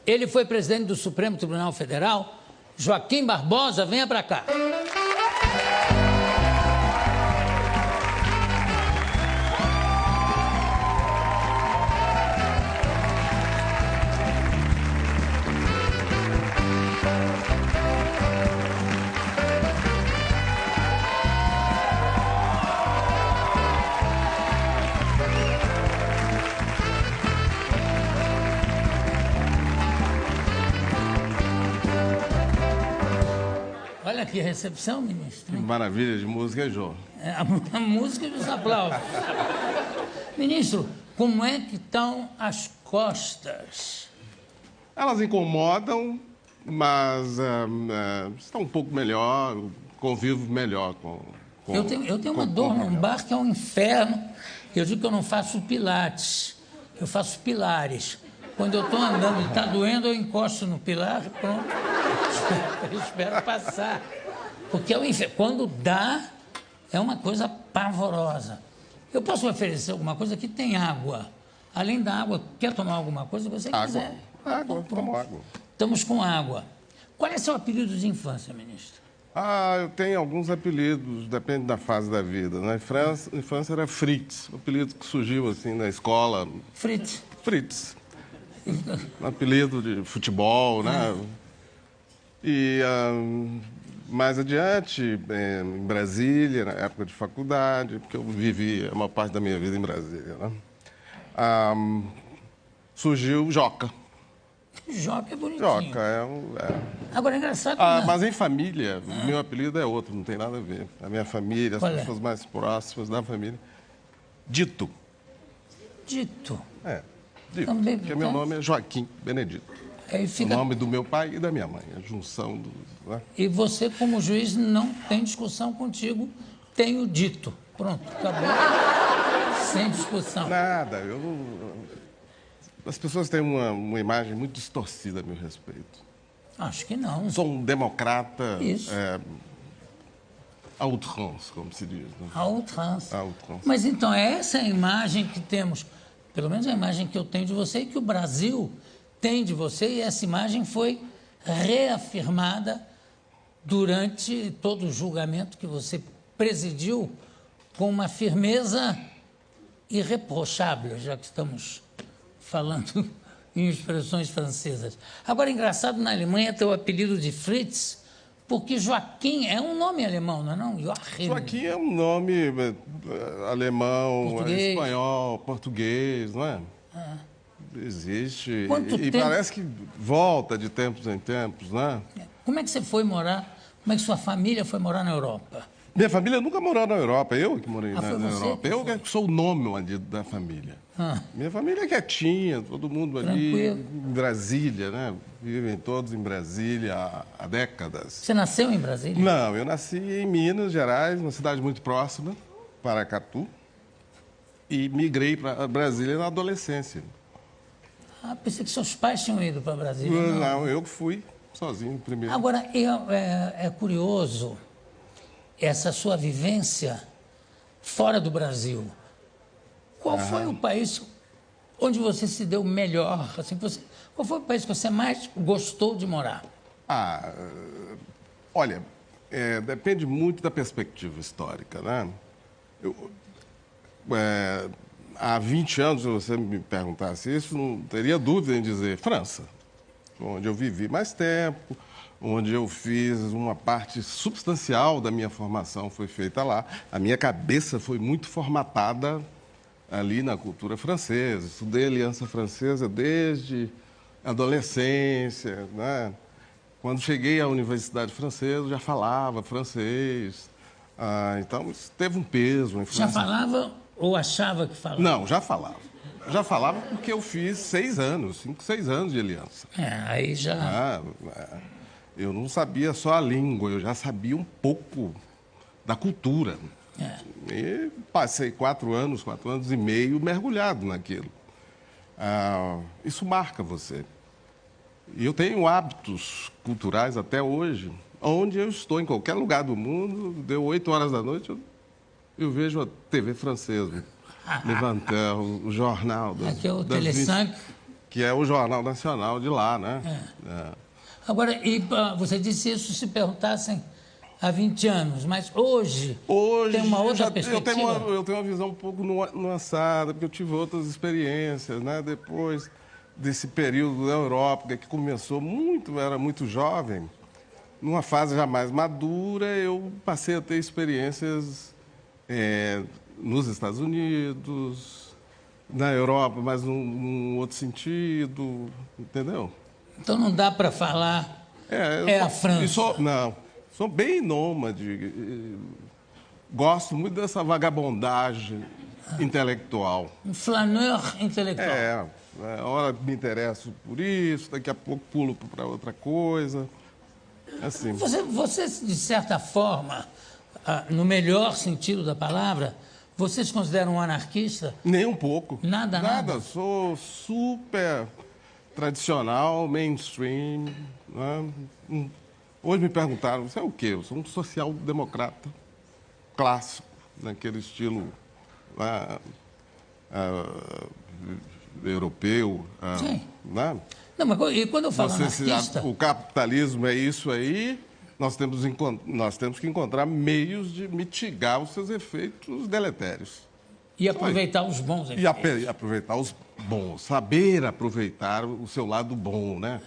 Ele foi presidente do Supremo Tribunal Federal. Joaquim Barbosa, venha para cá. Olha aqui a recepção, ministro. Que maravilha de música, João. A música e os aplausos. Ministro, como é que estão as costas? Elas incomodam, mas estão um pouco melhor, convivo melhor com eu tenho uma dor lombar que é um inferno. Eu digo que eu não faço pilates, eu faço pilares. Quando eu estou andando e está doendo, eu encosto no pilar e pronto. Eu espero passar. Porque é um inferno. Quando dá, é uma coisa pavorosa. Eu posso oferecer alguma coisa que tem água. Além da água, quer tomar alguma coisa que você quiser? Água, tomo água. Estamos com água. Qual é seu apelido de infância, ministro? Eu tenho alguns apelidos, depende da fase da vida. Na infância era Fritz, um apelido que surgiu assim na escola. Fritz. Fritz. Um apelido de futebol, né? E mais adiante, em Brasília, na época de faculdade, porque eu vivi uma parte da minha vida em Brasília, né? Surgiu Joca. Joca é bonitinho. Joca Agora, é engraçado... mas em família, meu apelido é outro, não tem nada a ver. A minha família, as pessoas mais próximas da família. Dito. Dito. Dito, porque meu nome é Joaquim Benedito. O nome do meu pai e da minha mãe, a junção do... Né? E você, como juiz, não tem discussão contigo, tenho dito. Pronto, acabou. Sem discussão. Nada, as pessoas têm uma imagem muito distorcida a meu respeito. Acho que não. Sou um democrata... Isso. À outrance, como se diz. Né? À outrance. Mas então, essa é a imagem que temos, pelo menos a imagem que eu tenho de você e que o Brasil tem de você, e essa imagem foi reafirmada durante todo o julgamento que você presidiu com uma firmeza irreprochável, já que estamos falando em expressões francesas. Agora, engraçado, na Alemanha tem o apelido de Fritz, porque Joaquim é um nome alemão, não é não? Joaquim é um nome alemão, português. Espanhol, português, não é? Existe. Quanto tempo? Parece que volta de tempos em tempos, né? Como é que você foi morar? Como é que sua família foi morar na Europa? Minha família nunca morou na Europa, eu que morei na Europa. Eu foi? que sou o nômade da família. Minha família é quietinha, todo mundo ali em Brasília, né? Vivem todos em Brasília há décadas. Você nasceu em Brasília? Não, eu nasci em Minas Gerais, uma cidade muito próxima, Paracatu, e migrei para Brasília na adolescência. Pensei que seus pais tinham ido para Brasília. Não, eu fui sozinho primeiro. Agora, é curioso essa sua vivência fora do Brasil. Qual foi o país onde você se deu melhor? Assim, qual foi o país que você mais gostou de morar? Olha, depende muito da perspectiva histórica, né? Há 20 anos, se você me perguntasse isso, não teria dúvida em dizer França, onde eu vivi mais tempo, onde eu fiz uma parte substancial da minha formação foi feita lá. A minha cabeça foi muito formatada ali na cultura francesa. Estudei Aliança Francesa desde a adolescência, né? Quando cheguei à Universidade Francesa, eu já falava francês. Então, isso teve um peso. Já falava ou achava que falava? Não, já falava. Já falava porque eu fiz 6 anos, 5, 6 anos de aliança. Aí já... Eu não sabia só a língua, eu já sabia um pouco da cultura. E passei 4 anos e meio mergulhado naquilo. Isso marca você. E eu tenho hábitos culturais até hoje, onde eu estou, em qualquer lugar do mundo, deu 8 horas da noite, eu vejo a TV francesa levantando, o jornal Aqui é o Tele5. que é o Jornal Nacional de lá, né? Agora, você disse isso se perguntassem há 20 anos, mas hoje tem uma outra perspectiva? Eu tenho uma visão um pouco nuançada, porque eu tive outras experiências, né? Depois desse período da Europa, que começou era muito jovem, numa fase já mais madura, eu passei a ter experiências nos Estados Unidos, na Europa, mas num outro sentido, entendeu? Então não dá para falar a França. Não, sou bem nômade, gosto muito dessa vagabundagem intelectual. Um flaneur intelectual. Hora me interesso por isso, daqui a pouco pulo para outra coisa. Assim. Você, de certa forma, no melhor sentido da palavra, você se considera um anarquista? Nem um pouco. Nada. Sou super tradicional, mainstream. Né? Hoje me perguntaram, você é o quê? Eu sou um social-democrata clássico, naquele estilo europeu. Sim. Né? Não, mas e quando eu falo anarquista... O capitalismo é isso aí, nós temos que encontrar meios de mitigar os seus efeitos deletérios. E aproveitar os bons efeitos. E aproveitar os bons, saber aproveitar o seu lado bom, né?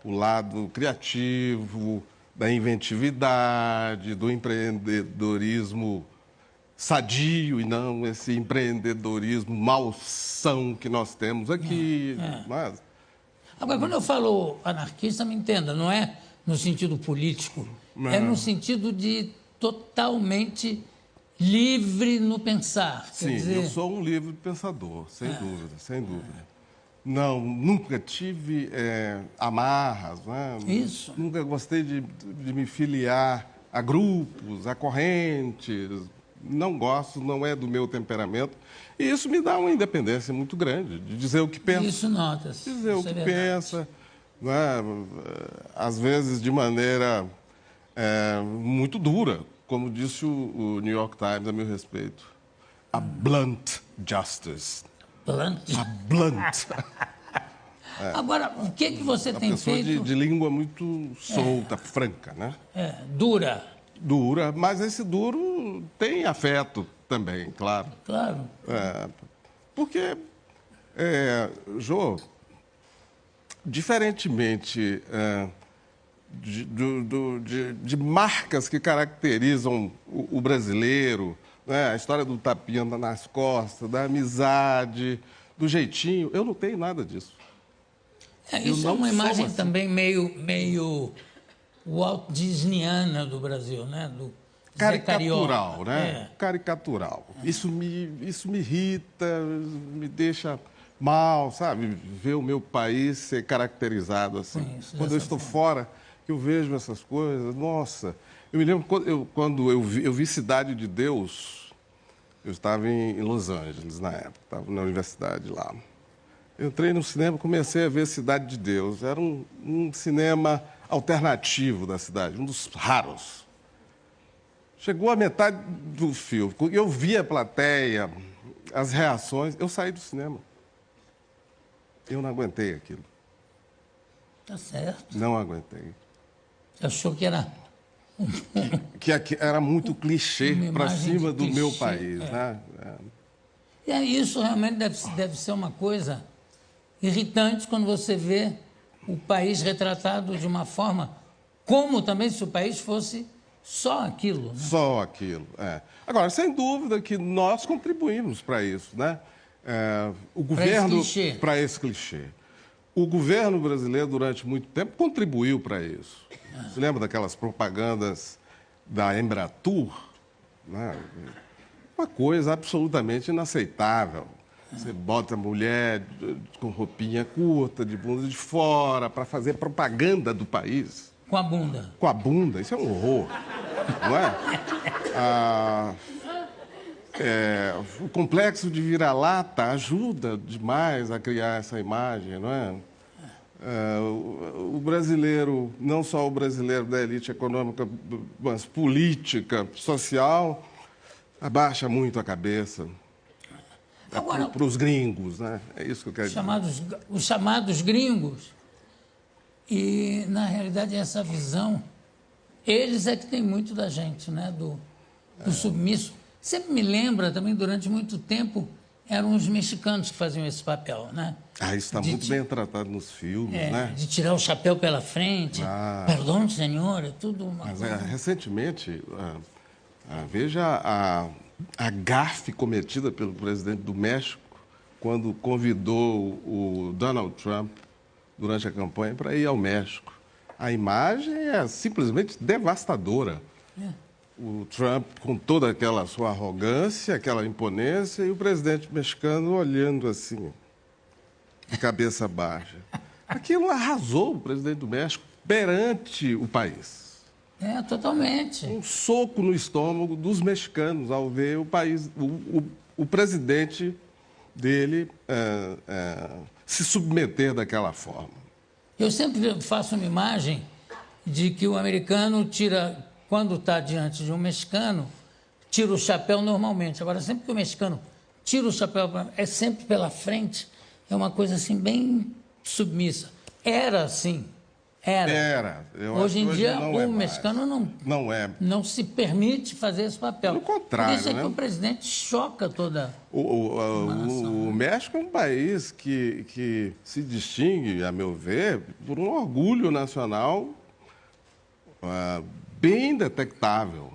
O lado criativo, da inventividade, do empreendedorismo sadio e não esse empreendedorismo malsão que nós temos aqui. Mas... Agora, quando eu falo anarquista, me entenda, não é no sentido político, é no sentido de totalmente livre no pensar. Sim, eu sou um livre pensador, sem dúvida, sem dúvida. Não, nunca tive amarras, né? Isso. Nunca gostei de me filiar a grupos, a correntes. Não gosto, não é do meu temperamento. E isso me dá uma independência muito grande, de dizer o que pensa. Isso nota-se. Dizer o que pensa, né? Às vezes de maneira muito dura, como disse o New York Times a meu respeito. A blunt justice. Blunt? A blunt. Agora, o que você tem feito... De língua muito solta, franca, né? Dura. Dura, mas esse duro tem afeto também, claro. Claro. Porque, Jô, diferentemente de marcas que caracterizam o brasileiro, né? A história do tapinha nas costas, da amizade, do jeitinho, eu não tenho nada disso. Isso é uma imagem assim também meio Walt Disneyana do Brasil, né? Do caricatural, né? Caricatural. Isso me irrita, me deixa mal, sabe? Ver o meu país ser caracterizado assim. Quando eu estou fora, eu vejo essas coisas, nossa. Eu me lembro quando eu vi Cidade de Deus, eu estava em Los Angeles na época, estava na universidade lá. Eu entrei no cinema, comecei a ver Cidade de Deus. Era um cinema alternativo da cidade, um dos raros. Chegou a metade do filme, eu vi a plateia, as reações, eu saí do cinema. Eu não aguentei aquilo. Tá certo. Não aguentei. Você achou que era... que era muito clichê para cima do meu país, né? E isso realmente deve ser uma coisa irritante quando você vê o país retratado de uma forma como também se o país fosse só aquilo. Né? Só aquilo, Agora, sem dúvida que nós contribuímos para isso, né? O governo para esse clichê. O governo brasileiro, durante muito tempo, contribuiu para isso. Você lembra daquelas propagandas da Embratur? Né? Uma coisa absolutamente inaceitável. Você bota a mulher com roupinha curta, de bunda de fora, para fazer propaganda do país. Com a bunda. Com a bunda, isso é um horror, não é? O complexo de vira-lata ajuda demais a criar essa imagem, não é? O brasileiro, não só o brasileiro da elite econômica, mas política, social, abaixa muito a cabeça. para os gringos, né? É isso que eu quero dizer. Os chamados gringos. E, na realidade, essa visão, eles é que tem muito da gente, né? Do submisso. Sempre me lembra também, durante muito tempo, eram os mexicanos que faziam esse papel, né? Isso está muito bem tratado nos filmes, né? De tirar o chapéu pela frente. Perdão, senhor, é tudo uma coisa. Recentemente, veja a gafe cometida pelo presidente do México quando convidou o Donald Trump durante a campanha para ir ao México. A imagem é simplesmente devastadora. O Trump com toda aquela sua arrogância, aquela imponência, e o presidente mexicano olhando assim, de cabeça baixa. Aquilo arrasou o presidente do México perante o país. Totalmente. Um soco no estômago dos mexicanos ao ver o país, o presidente dele se submeter daquela forma. Eu sempre faço uma imagem de que o americano tira, quando está diante de um mexicano, tira o chapéu normalmente. Agora, sempre que o mexicano tira o chapéu, é sempre pela frente, é uma coisa assim bem submissa. Era assim. Era. Hoje em dia, o mexicano não se permite fazer esse papel. Pelo contrário, por isso é que o presidente choca toda o México é um país que se distingue, a meu ver, por um orgulho nacional bem detectável.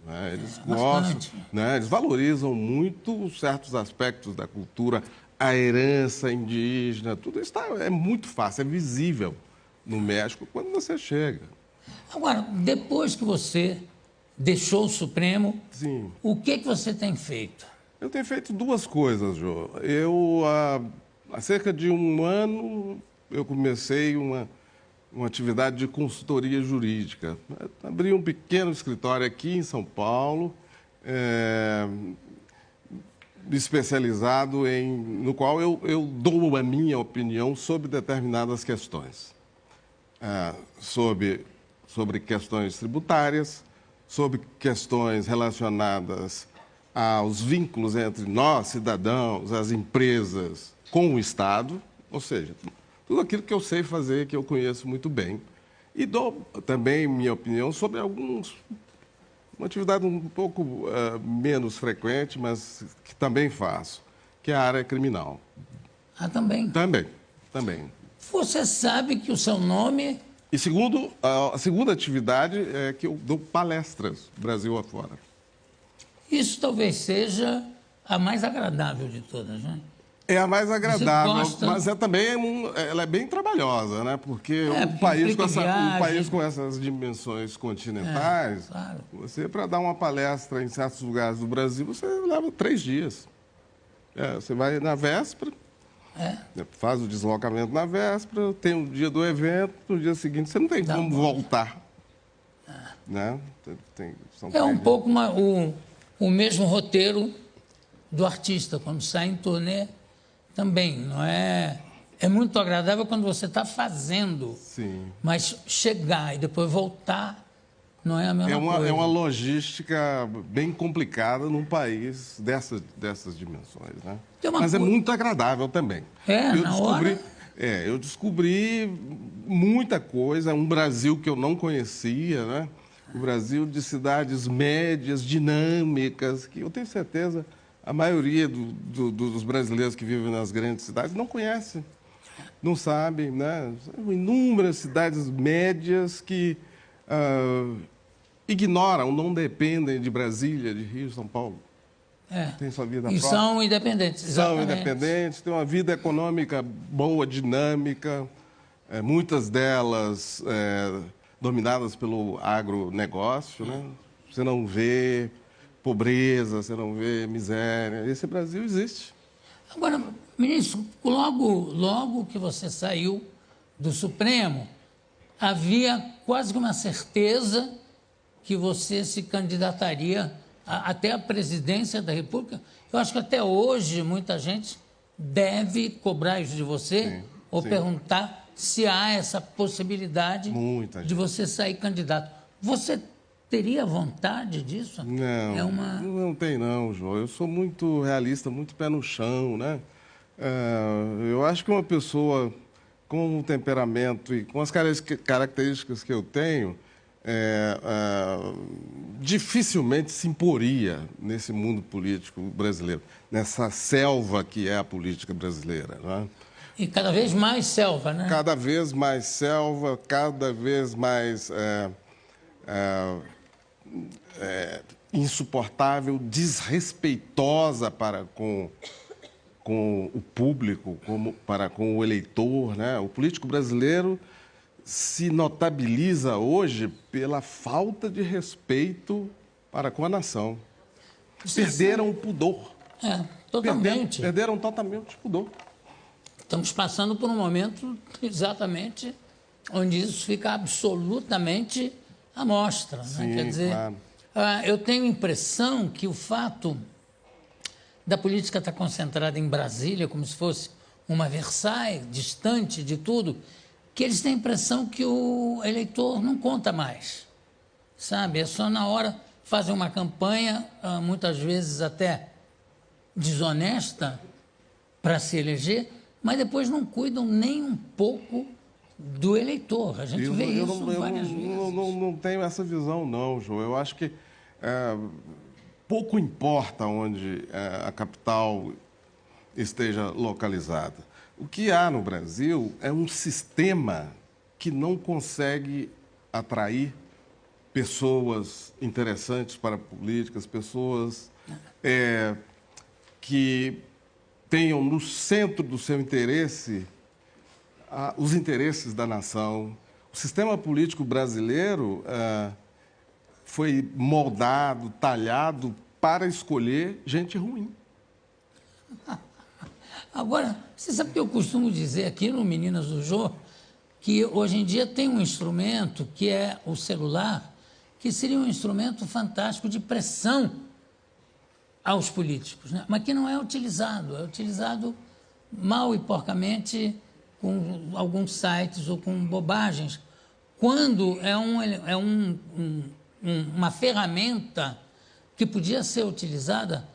Né? Eles gostam, né? Eles valorizam muito certos aspectos da cultura, a herança indígena, tudo isso é muito fácil, é visível no México quando você chega. Agora, depois que você deixou o Supremo, Sim. O que você tem feito? Eu tenho feito duas coisas, Jô. Há cerca de um ano, eu comecei uma atividade de consultoria jurídica. Abri um pequeno escritório aqui em São Paulo, especializado no qual eu dou a minha opinião sobre determinadas questões. Sobre questões tributárias, sobre questões relacionadas aos vínculos entre nós, cidadãos, as empresas, com o Estado, ou seja, tudo aquilo que eu sei fazer, que eu conheço muito bem. E dou também minha opinião sobre uma atividade um pouco menos frequente, mas que também faço, que é a área criminal. Também? Também. Você sabe que o seu nome... E a segunda atividade é que eu dou palestras Brasil afora. Isso talvez seja a mais agradável de todas, né? É a mais agradável, mas ela é bem trabalhosa, né? Porque o país com essas dimensões continentais, claro. Você, para dar uma palestra em certos lugares do Brasil, você leva 3 dias. Você vai na véspera, faz o deslocamento na véspera, tem o dia do evento, no dia seguinte você não tem como voltar. Né? Um pouco o mesmo roteiro do artista, quando sai em turnê. Também, não é? É muito agradável quando você está fazendo. Sim. Mas chegar e depois voltar não é a mesma coisa. É uma logística bem complicada num país dessas dimensões, né? Mas é muito agradável também. Eu descobri muita coisa, um Brasil que eu não conhecia, né? O Brasil de cidades médias, dinâmicas, que eu tenho certeza... A maioria dos brasileiros que vivem nas grandes cidades não conhece, não sabe, né? Inúmeras cidades médias que ignoram, não dependem de Brasília, de Rio, São Paulo. Tem sua vida própria. E são independentes, exatamente. São independentes, têm uma vida econômica boa, dinâmica, muitas delas dominadas pelo agronegócio, né? Você não vê pobreza, você não vê miséria. Esse Brasil existe. Agora, ministro, logo que você saiu do Supremo, havia quase que uma certeza que você se candidataria até a presidência da República. Eu acho que até hoje muita gente deve cobrar isso de você ou perguntar se há essa possibilidade de você sair candidato. Você teria vontade disso? Não, não tem não, João. Eu sou muito realista, muito pé no chão, né? Eu acho que uma pessoa com o temperamento e com as características que eu tenho, dificilmente se imporia nesse mundo político brasileiro, nessa selva que é a política brasileira, né? E cada vez mais selva, né? Cada vez mais selva, cada vez mais insuportável, desrespeitosa para com o público, para com o eleitor, né? O político brasileiro se notabiliza hoje pela falta de respeito para com a nação. Perderam o pudor. Totalmente. Perderam totalmente o pudor. Estamos passando por um momento exatamente onde isso fica absolutamente à mostra. Sim, né? Quer dizer, claro. Eu tenho a impressão que o fato da política estar concentrada em Brasília, como se fosse uma Versailles, distante de tudo, que eles têm a impressão que o eleitor não conta mais, sabe? É só na hora fazem uma campanha, muitas vezes até desonesta, para se eleger, mas depois não cuidam nem um pouco do eleitor. A gente vê isso várias vezes. Não tenho essa visão, não, João. Eu acho que pouco importa onde a capital esteja localizada. O que há no Brasil é um sistema que não consegue atrair pessoas interessantes para políticas, pessoas que tenham no centro do seu interesse os interesses da nação. O sistema político brasileiro foi moldado, talhado para escolher gente ruim. Agora, você sabe que eu costumo dizer aqui no Meninas do Jô, que hoje em dia tem um instrumento que é o celular, que seria um instrumento fantástico de pressão aos políticos, né? Mas que não é utilizado mal e porcamente com alguns sites ou com bobagens, quando uma ferramenta que podia ser utilizada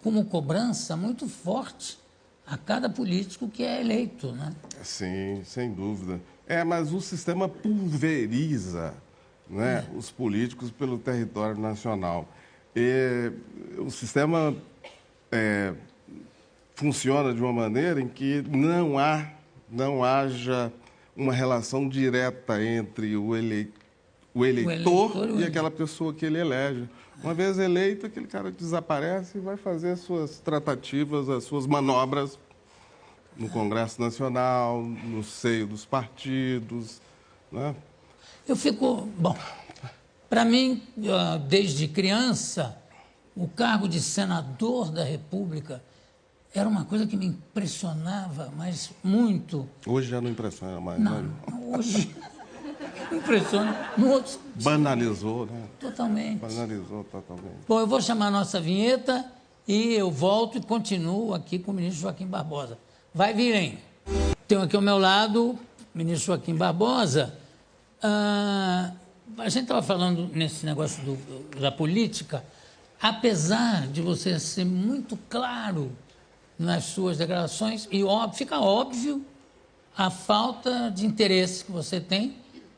como cobrança muito forte a cada político que é eleito, né? Sim, sem dúvida. Mas o sistema pulveriza, né, os políticos pelo território nacional. O sistema funciona de uma maneira em que não haja uma relação direta entre o eleitor e aquela pessoa que ele elege. Uma vez eleito, aquele cara desaparece e vai fazer as suas tratativas, as suas manobras no Congresso Nacional, no seio dos partidos, né? Bom, para mim, desde criança, o cargo de senador da República era uma coisa que me impressionava, mas muito. Hoje já não impressiona mais. Não, hoje impressiona. No outro banalizou, né? Totalmente. Banalizou totalmente. Bom, eu vou chamar a nossa vinheta e eu volto e continuo aqui com o ministro Joaquim Barbosa. Vai vir, hein? Tenho aqui ao meu lado o ministro Joaquim Barbosa. A gente estava falando nesse negócio da política, apesar de você ser muito claro nas suas declarações, e fica óbvio a falta de interesse que você tem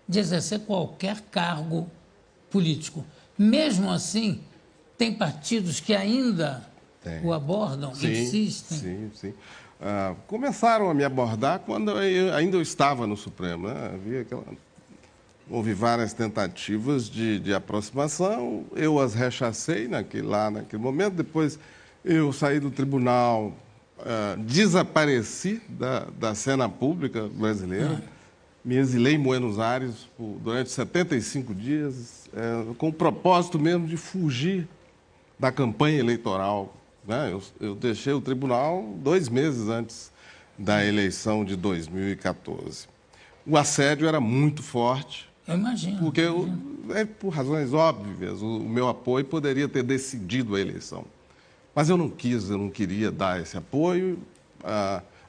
de exercer qualquer cargo político. Mesmo assim, tem partidos que ainda o abordam, insistem. Sim. Começaram a me abordar quando ainda eu estava no Supremo, né? Houve várias tentativas de aproximação, eu as rechacei naquele momento. Depois eu saí do tribunal, desapareci da cena pública brasileira, me exilei em Buenos Aires durante 75 dias, com o propósito mesmo de fugir da campanha eleitoral, né? Eu deixei o tribunal 2 meses antes da eleição de 2014. O assédio era muito forte. Eu imagino. Porque, por razões óbvias, o meu apoio poderia ter decidido a eleição. Mas eu não queria dar esse apoio,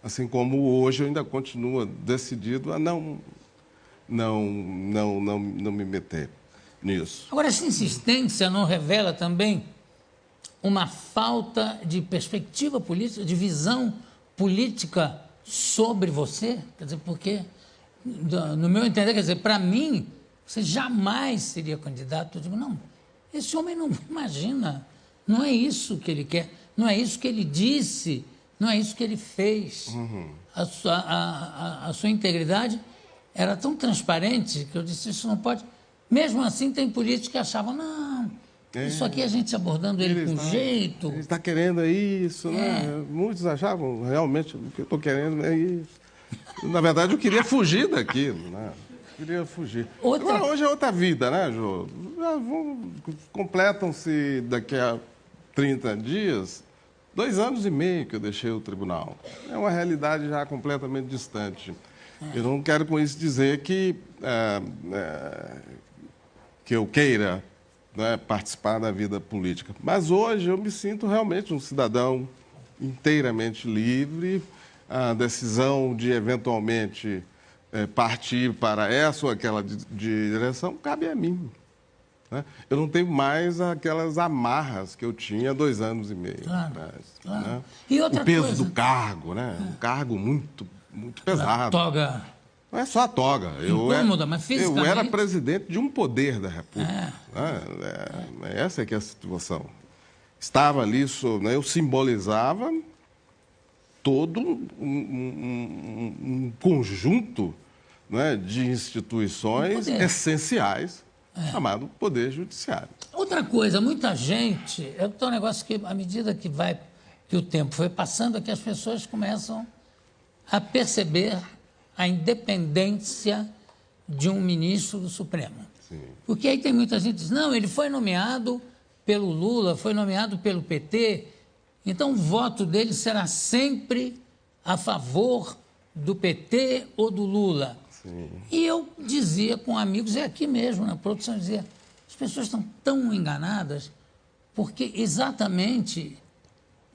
assim como hoje eu ainda continuo decidido a não me meter. nisso. Agora, essa insistência não revela também uma falta de perspectiva política, de visão política sobre você? Quer dizer, porque, no meu entender, quer dizer, para mim, você jamais seria candidato. Eu digo, não, esse homem não imagina, não é isso que ele quer, não é isso que ele disse, não é isso que ele fez. A sua integridade era tão transparente que eu disse, isso não pode... Mesmo assim, tem políticos que achavam, não, isso aqui a gente abordando ele com jeito. Ele está querendo isso, né? Muitos achavam, realmente, o que eu estou querendo é isso. Na verdade, eu queria fugir daquilo, né? Queria fugir. Agora, hoje é outra vida, né, Jô? Completam-se daqui a 30 dias 2 anos e meio que eu deixei o tribunal. É uma realidade já completamente distante. Eu não quero com isso dizer que eu queira, né, participar da vida política. Mas hoje eu me sinto realmente um cidadão inteiramente livre. A decisão de, eventualmente, partir para essa ou aquela direção cabe a mim. Né? Eu não tenho mais aquelas amarras que eu tinha 2 anos e meio atrás. Claro. Né? E outra o peso coisa... do cargo, né? Um cargo muito pesado. A toga... Não é só a toga. Incômoda, mas fisicamente... Eu era presidente de um poder da República. Essa é que é a situação. Estava ali, né, eu simbolizava todo um conjunto, né, de instituições essenciais, chamado Poder Judiciário. Outra coisa, muita gente... É um negócio que, à medida que o tempo foi passando, é que as pessoas começam a perceber a independência de um ministro do Supremo. Sim. Porque aí tem muita gente que diz, não, ele foi nomeado pelo Lula, foi nomeado pelo PT, então o voto dele será sempre a favor do PT ou do Lula. Sim. E eu dizia com amigos, é aqui mesmo na produção, eu dizia, as pessoas estão tão enganadas porque exatamente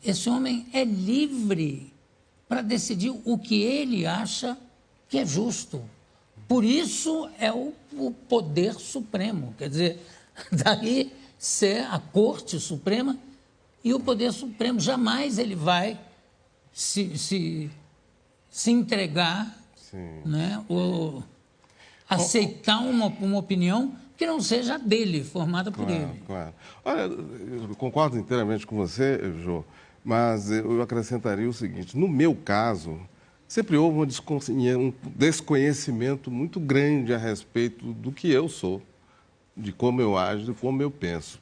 esse homem é livre para decidir o que ele acha que é justo. Por isso é o poder supremo, quer dizer, daí ser a Corte Suprema e o poder supremo. Jamais ele vai se entregar, né, ou aceitar uma opinião que não seja dele, formada por ele. Claro. Olha, eu concordo inteiramente com você, Jô, mas eu acrescentaria o seguinte, no meu caso... Sempre houve um desconhecimento muito grande a respeito do que eu sou, de como eu ajo, de como eu penso.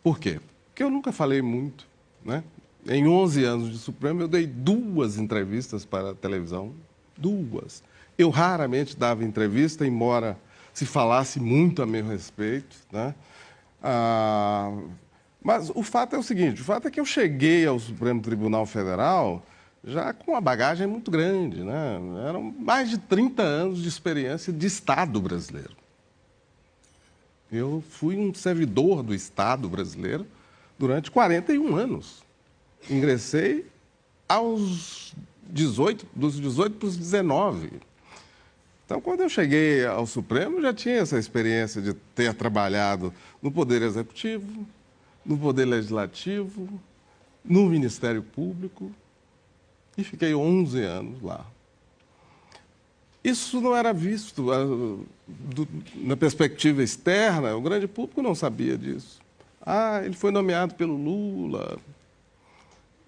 Por quê? Porque eu nunca falei muito, né? Em 11 anos de Supremo, eu dei 2 entrevistas para a televisão, 2. Eu raramente dava entrevista, embora se falasse muito a meu respeito, né? Mas o fato é o seguinte, o fato é que eu cheguei ao Supremo Tribunal Federal... já com uma bagagem muito grande, né? Eram mais de 30 anos de experiência de Estado brasileiro. Eu fui um servidor do Estado brasileiro durante 41 anos. Ingressei aos 18, dos 18 para os 19. Então, quando eu cheguei ao Supremo, já tinha essa experiência de ter trabalhado no Poder Executivo, no Poder Legislativo, no Ministério Público, e fiquei 11 anos lá. Isso não era visto na perspectiva externa, o grande público não sabia disso. Ele foi nomeado pelo Lula.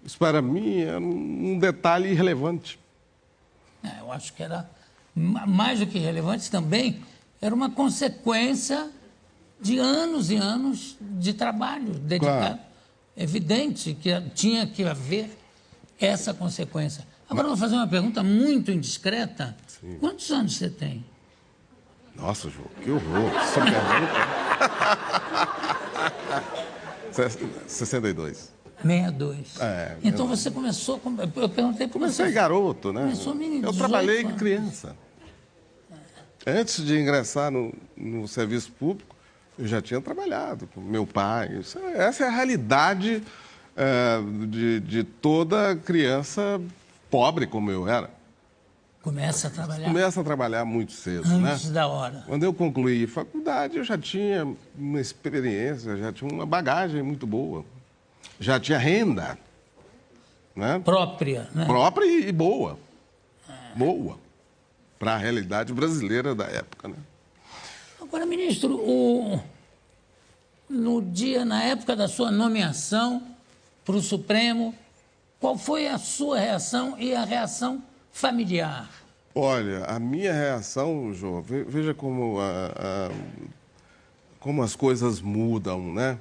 Isso, para mim, era um detalhe irrelevante. Eu acho que era, mais do que relevante também, era uma consequência de anos e anos de trabalho dedicado. Claro. Evidente que tinha que haver essa consequência. Agora eu vou fazer uma pergunta muito indiscreta. Sim. Quantos anos você tem? Nossa, João, que horror. Essa pergunta. 62. 62. Então você começou... Eu perguntei para você. Comecei garoto, né? Começou menino. Eu trabalhei criança. Antes de ingressar no serviço público, eu já tinha trabalhado com meu pai. Essa é a realidade... de toda criança pobre como eu era. Começa a trabalhar Começa a trabalhar muito cedo, antes né? da hora. Quando eu concluí faculdade, eu já tinha uma experiência, já tinha uma bagagem muito boa. Já tinha renda, né? Própria, né? Própria e boa. Boa. Para a realidade brasileira da época, né? Agora, ministro, na época da sua nomeação para o Supremo, qual foi a sua reação e a reação familiar? Olha, a minha reação, João, veja como as coisas mudam, né?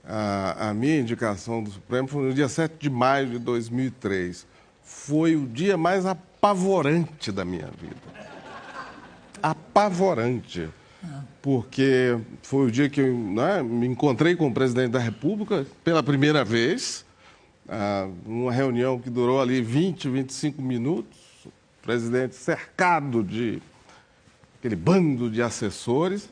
A minha indicação do Supremo foi no dia 7 de maio de 2003. Foi o dia mais apavorante da minha vida. Apavorante. Porque foi o dia que eu, né, me encontrei com o presidente da República pela primeira vez, numa reunião que durou ali 20, 25 minutos, o presidente cercado de aquele bando de assessores,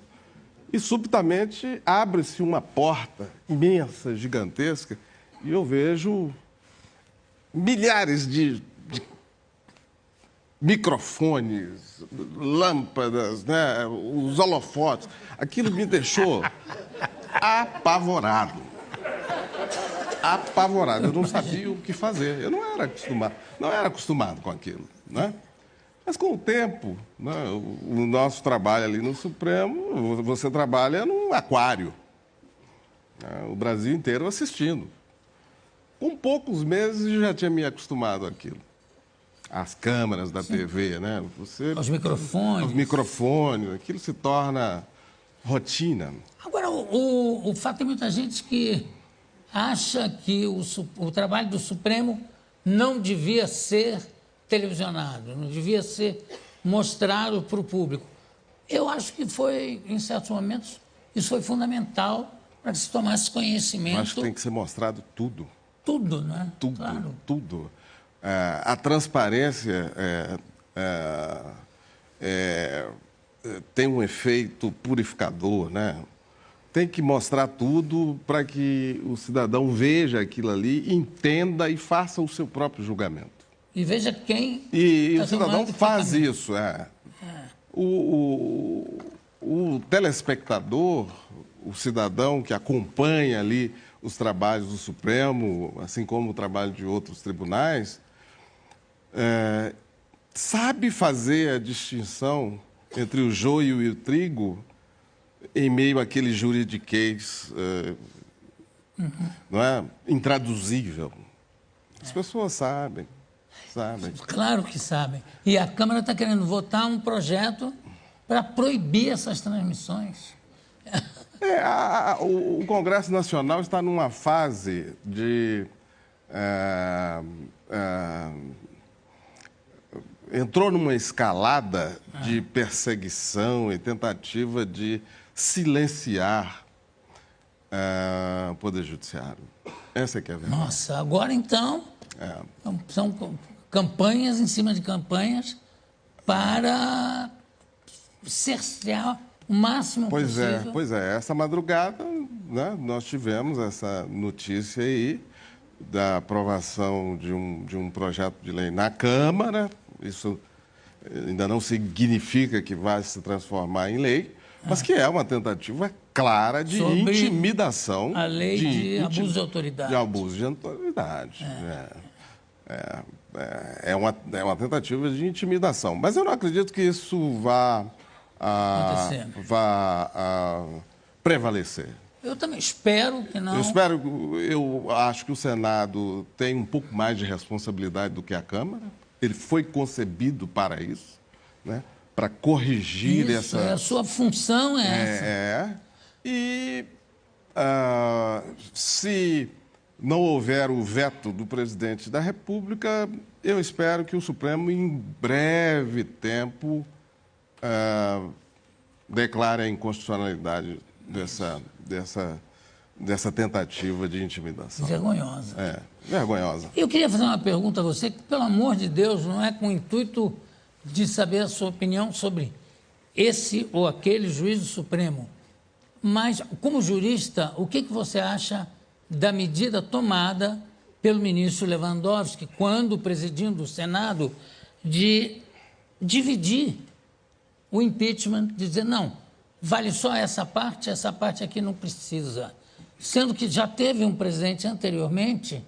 e subitamente abre-se uma porta imensa, gigantesca, e eu vejo milhares de microfones, lâmpadas, né, os holofotes. Aquilo me deixou apavorado. Apavorado. Eu não sabia o que fazer. Eu não era acostumado com aquilo, né? Mas com o tempo, né, o nosso trabalho ali no Supremo, você trabalha num aquário, né, o Brasil inteiro assistindo. Com poucos meses eu já tinha me acostumado àquilo. As câmeras da TV, né? Os microfones. Os microfones, aquilo se torna rotina. Agora, o fato tem muita gente que acha que o trabalho do Supremo não devia ser televisionado, não devia ser mostrado para o público. Eu acho que foi, em certos momentos, isso foi fundamental para que se tomasse conhecimento. Eu acho que tem que ser mostrado tudo. Tudo, né? Tudo, claro. Tudo. A transparência tem um efeito purificador, né? Tem que mostrar tudo para que o cidadão veja aquilo ali, entenda e faça o seu próprio julgamento. E veja quem... E o cidadão faz isso. O telespectador, o cidadão que acompanha ali os trabalhos do Supremo, assim como o trabalho de outros tribunais, sabe fazer a distinção entre o joio e o trigo em meio àquele juridiquês não é? Intraduzível. As pessoas sabem. Claro que sabem. E a Câmara está querendo votar um projeto para proibir essas transmissões. O Congresso Nacional está numa fase de... entrou numa escalada de perseguição e tentativa de silenciar o Poder Judiciário. Essa é que é a verdade. Nossa, agora então são campanhas em cima de campanhas para cercear o máximo possível. Pois é. Essa madrugada, né, nós tivemos essa notícia aí da aprovação de um projeto de lei na Câmara. Isso ainda não significa que vai se transformar em lei, mas que é uma tentativa clara de intimidação. A lei de abuso de autoridade. De abuso de autoridade. É uma tentativa de intimidação. Mas eu não acredito que isso vá prevalecer. Eu também espero que não. Eu acho que o Senado tem um pouco mais de responsabilidade do que a Câmara. Ele foi concebido para isso, né? Para corrigir isso, a sua função é essa. E se não houver o veto do presidente da República, eu espero que o Supremo, em breve tempo, declare a inconstitucionalidade dessa tentativa de intimidação. Vergonhosa. Vergonhosa. Eu queria fazer uma pergunta a você, que, pelo amor de Deus, não é com o intuito de saber a sua opinião sobre esse ou aquele juiz do Supremo, mas, como jurista, o que você acha da medida tomada pelo ministro Lewandowski, quando presidindo o Senado, de dividir o impeachment, dizer, não, vale só essa parte aqui não precisa. Sendo que já teve um presidente anteriormente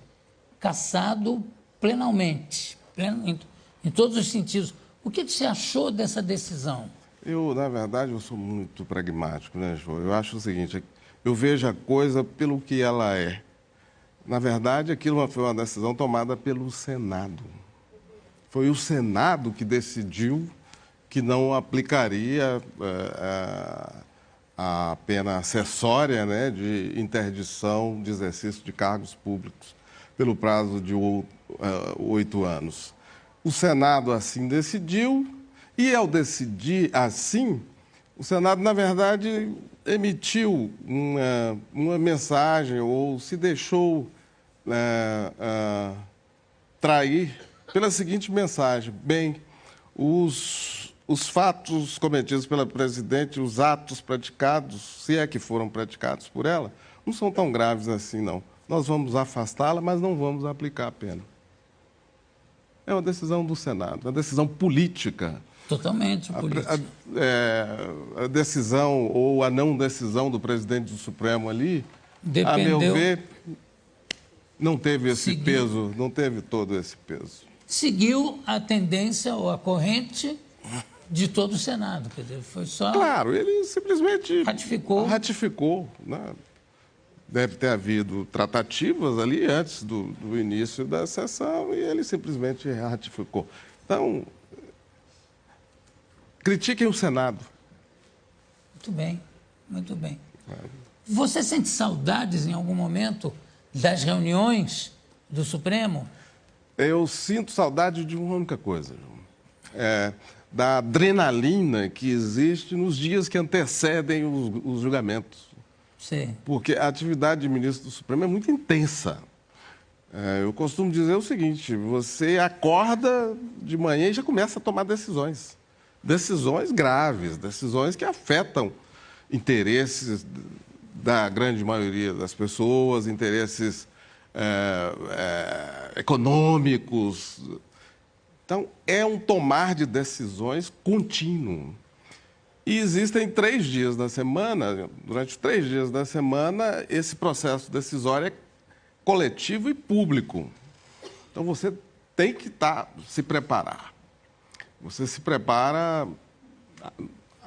cassado plenamente, em todos os sentidos. O que você achou dessa decisão? Na verdade, eu sou muito pragmático, né, João? Eu acho o seguinte, eu vejo a coisa pelo que ela é. Na verdade, aquilo foi uma decisão tomada pelo Senado. Foi o Senado que decidiu que não aplicaria a pena acessória, né, de interdição de exercício de cargos públicos pelo prazo de 8 anos. O Senado assim decidiu, e ao decidir assim, o Senado, na verdade, emitiu uma mensagem ou se deixou trair pela seguinte mensagem: bem, os fatos cometidos pela presidente, os atos praticados, se é que foram praticados por ela, não são tão graves assim, não. Nós vamos afastá-la, mas não vamos aplicar a pena. É uma decisão do Senado, uma decisão política. Totalmente política. A decisão ou a não decisão do presidente do Supremo ali, dependeu, a meu ver, não teve esse peso, não teve todo esse peso. Seguiu a tendência ou a corrente de todo o Senado, quer dizer, foi só... Claro, ele simplesmente ratificou, né? Deve ter havido tratativas ali antes do início da sessão e ele simplesmente ratificou. Então, critiquem o Senado. Muito bem, muito bem. Você sente saudades em algum momento das reuniões do Supremo? Eu sinto saudade de uma única coisa, João. Da adrenalina que existe nos dias que antecedem os julgamentos. Sim. Porque a atividade de ministro do Supremo é muito intensa. Eu costumo dizer o seguinte: você acorda de manhã e já começa a tomar decisões. Decisões graves, decisões que afetam interesses da grande maioria das pessoas, interesses econômicos. Então, é um tomar de decisões contínuo. E existem 3 dias da semana, durante 3 dias da semana, esse processo decisório é coletivo e público. Então, você tem que se preparar. Você se prepara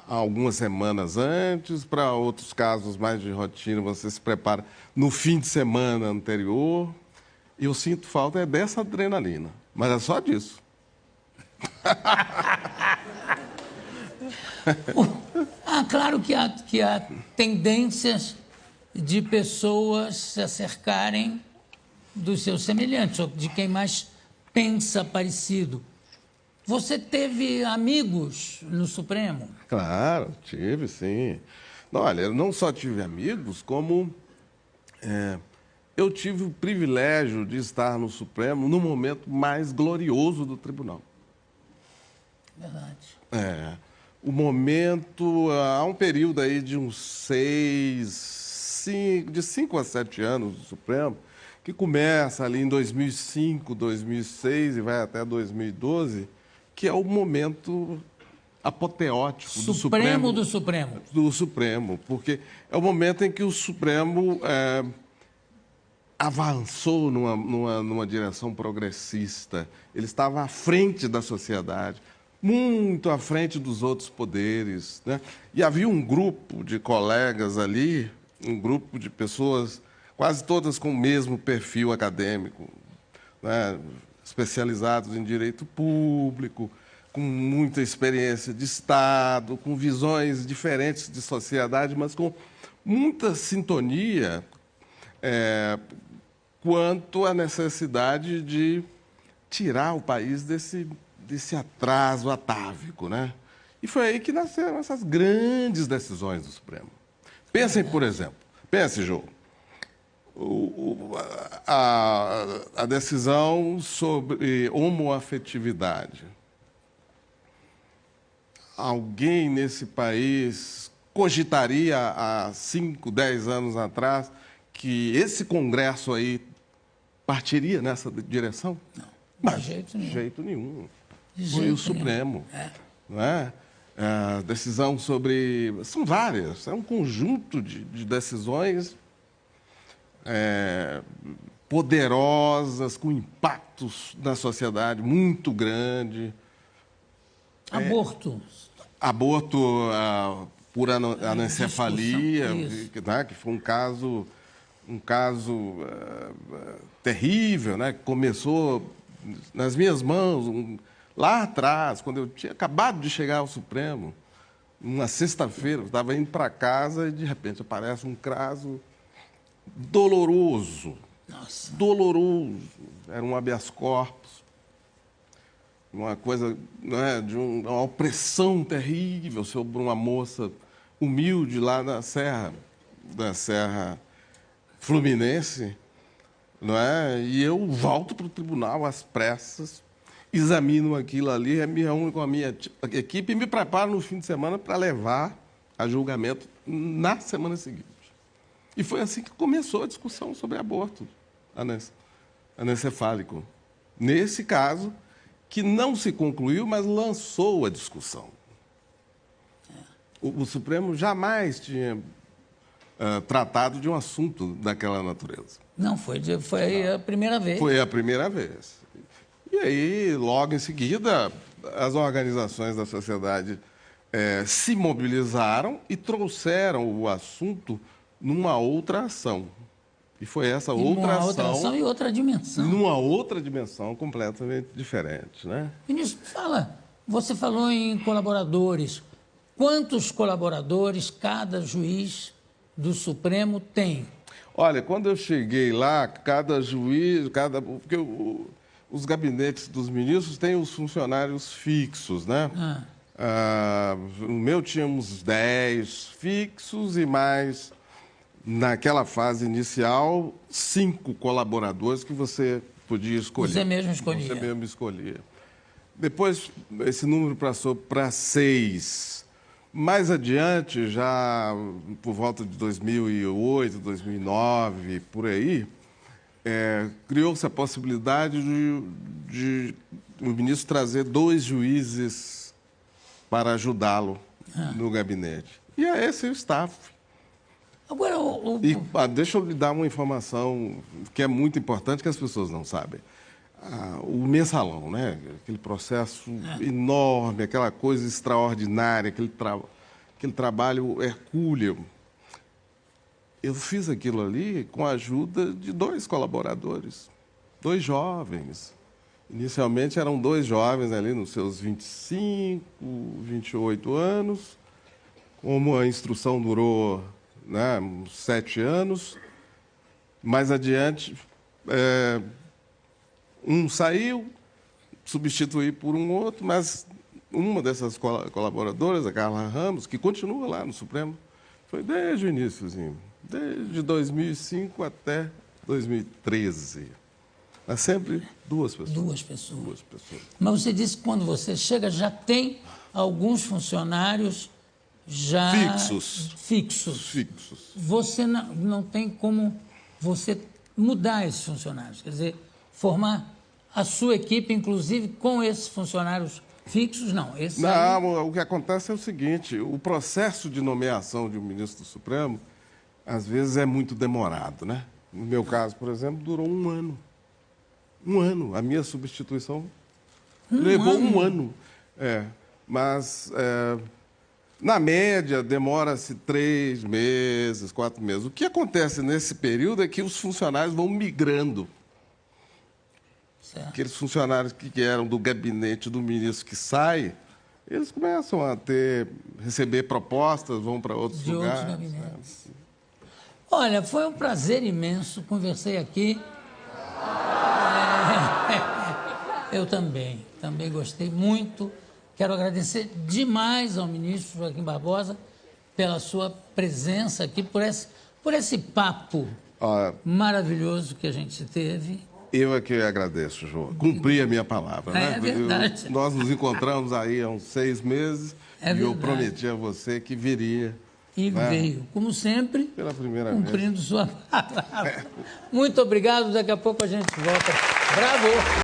algumas semanas antes, para outros casos mais de rotina, você se prepara no fim de semana anterior. E eu sinto falta dessa adrenalina, mas é só disso. Claro que há tendências de pessoas se acercarem dos seus semelhantes, ou de quem mais pensa parecido. Você teve amigos no Supremo? Claro, tive, sim. Não, olha, eu não só tive amigos, como eu tive o privilégio de estar no Supremo no momento mais glorioso do tribunal. Verdade. O momento, há um período aí de uns 5 a 7 anos do Supremo, que começa ali em 2005, 2006 e vai até 2012, que é o momento apoteótico do Supremo. Do Supremo, porque é o momento em que o Supremo avançou numa direção progressista. Ele estava à frente da sociedade, muito à frente dos outros poderes, né? E havia um grupo de colegas ali, um grupo de pessoas, quase todas com o mesmo perfil acadêmico, né? Especializados em direito público, com muita experiência de Estado, com visões diferentes de sociedade, mas com muita sintonia quanto à necessidade de tirar o país desse atraso atávico, né? E foi aí que nasceram essas grandes decisões do Supremo. Pensem, por exemplo, Jô, a decisão sobre homoafetividade. Alguém nesse país cogitaria há 5, 10 anos atrás que esse Congresso aí partiria nessa direção? Não, de jeito nenhum. De jeito nenhum. foi o Supremo. Não é? Decisão sobre... São várias, é um conjunto de decisões poderosas, com impactos na sociedade muito grande. Aborto. Aborto por anencefalia, né, que foi um caso terrível, né, que começou nas minhas mãos, lá atrás, quando eu tinha acabado de chegar ao Supremo, uma sexta-feira, eu estava indo para casa e, de repente, aparece um caso doloroso. Nossa. Doloroso. Era um habeas corpus, uma coisa, né, de uma opressão terrível sobre uma moça humilde lá da Serra Fluminense, não é? E eu volto para o tribunal às pressas, examino aquilo ali, me reúno com a minha equipe e me preparo no fim de semana para levar a julgamento na semana seguinte. E foi assim que começou a discussão sobre aborto anencefálico. Nesse caso, que não se concluiu, mas lançou a discussão. O Supremo jamais tinha tratado de um assunto daquela natureza. Não, foi a primeira vez. Foi a primeira vez. E aí, logo em seguida, as organizações da sociedade se mobilizaram e trouxeram o assunto numa outra ação. E foi essa outra ação e outra dimensão. Numa outra dimensão completamente diferente, né? Ministro, você falou em colaboradores. Quantos colaboradores cada juiz do Supremo tem? Olha, quando eu cheguei lá, cada juiz, porque os gabinetes dos ministros têm os funcionários fixos, né? No meu tínhamos 10 fixos e mais, naquela fase inicial, 5 colaboradores que você podia escolher. Você mesmo escolhia. Você mesmo escolhia. Depois, esse número passou para 6. Mais adiante, já por volta de 2008, 2009, por aí, criou-se a possibilidade de o ministro trazer 2 juízes para ajudá-lo no gabinete. E é esse o staff. Agora, deixa eu lhe dar uma informação que é muito importante, que as pessoas não sabem. O mensalão, né? Aquele processo enorme, aquela coisa extraordinária, aquele trabalho hercúleo. Eu fiz aquilo ali com a ajuda de 2 colaboradores, 2 jovens. Inicialmente eram 2 jovens ali nos seus 25, 28 anos. Como a instrução durou, né, uns 7 anos, mais adiante, um saiu, substituí por um outro, mas uma dessas colaboradoras, a Carla Ramos, que continua lá no Supremo, foi desde o iníciozinho, desde 2005 até 2013. Mas sempre 2 pessoas. 2 pessoas. 2 pessoas. Mas você disse que quando você chega já tem alguns funcionários já fixos. Você não tem como você mudar esses funcionários, quer dizer, formar a sua equipe, inclusive, com esses funcionários fixos, não. O que acontece é o seguinte, o processo de nomeação de um ministro do Supremo, às vezes, é muito demorado, né? No meu caso, por exemplo, durou 1 ano. 1 ano. A minha substituição levou 1 ano. Mas, na média, demora-se 3 meses, 4 meses. O que acontece nesse período é que os funcionários vão migrando. Certo. Aqueles funcionários que eram do gabinete do ministro que sai, eles começam a receber propostas, vão para outros lugares. Outros gabinetes. Olha, foi um prazer imenso, conversei aqui. Eu também gostei muito. Quero agradecer demais ao ministro Joaquim Barbosa pela sua presença aqui, por esse papo maravilhoso que a gente teve. Eu é que agradeço, João. Cumpri a minha palavra. Né? É verdade. Nós nos encontramos aí há uns 6 meses e eu prometi a você que viria. E veio, como sempre, pela primeira cumprindo sua palavra. Muito obrigado. Daqui a pouco a gente volta. Bravo!